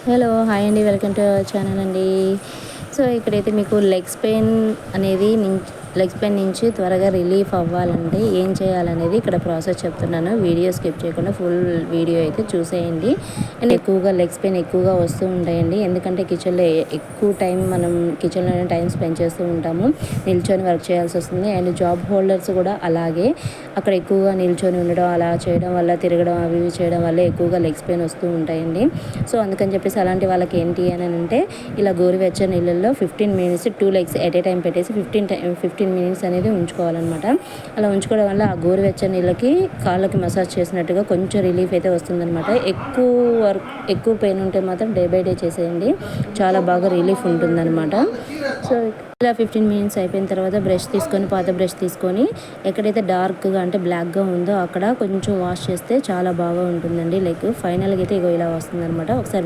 Hello hi అండి, welcome to our channel అండి. So ఇక్కడైతే మీకు లెగ్స్ పెయిన్ నుంచి త్వరగా రిలీఫ్ అవ్వాలంటే ఏం చేయాలనేది ఇక్కడ ప్రాసెస్ చెప్తున్నాను. వీడియో స్కిప్ చేయకుండా ఫుల్ వీడియో అయితే చూసేయండి. అండ్ ఎక్కువగా లెగ్స్ పెయిన్ ఎక్కువగా వస్తూ ఉంటాయండి. ఎందుకంటే కిచెన్లో ఎక్కువ టైం మనం కిచెన్లోనే టైం స్పెండ్ చేస్తూ ఉంటాము, నిల్చొని వర్క్ చేయాల్సి వస్తుంది. అండ్ జాబ్ హోల్డర్స్ కూడా అలాగే అక్కడ ఎక్కువగా నిల్చొని ఉండడం, అలా చేయడం వల్ల, తిరగడం అవి ఇవి చేయడం వల్ల ఎక్కువగా లెగ్స్ పెయిన్ వస్తూ ఉంటాయండి. సో అందుకని చెప్పేసి అలాంటి వాళ్ళకి ఏంటి అని అంటే ఇలా గోరువెచ్చని నీళ్ళల్లో 15 minutes 2 legs at a time పెట్టేసి 15 మినిట్స్ అనేది ఉంచుకోవాలన్నమాట. అలా ఉంచుకోవడం వల్ల ఆ గోరువెచ్చని నీళ్ళకి కాళ్ళకి మసాజ్ చేసినట్టుగా కొంచెం రిలీఫ్ అయితే వస్తుందన్నమాట. ఎక్కువ పెయిన్ ఉంటే మాత్రం డే బై డే చేసేయండి, చాలా బాగా రిలీఫ్ ఉంటుందన్నమాట. సో ఇలా 15 మినిట్స్ అయిపోయిన తర్వాత పాత బ్రష్ తీసుకొని ఎక్కడైతే డార్క్గా అంటే బ్లాక్గా ఉందో అక్కడ కొంచెం వాష్ చేస్తే చాలా బాగా ఉంటుందండి. లైక్ ఫైనల్గా అయితే ఇగో ఇలా వస్తుందన్నమాట. ఒకసారి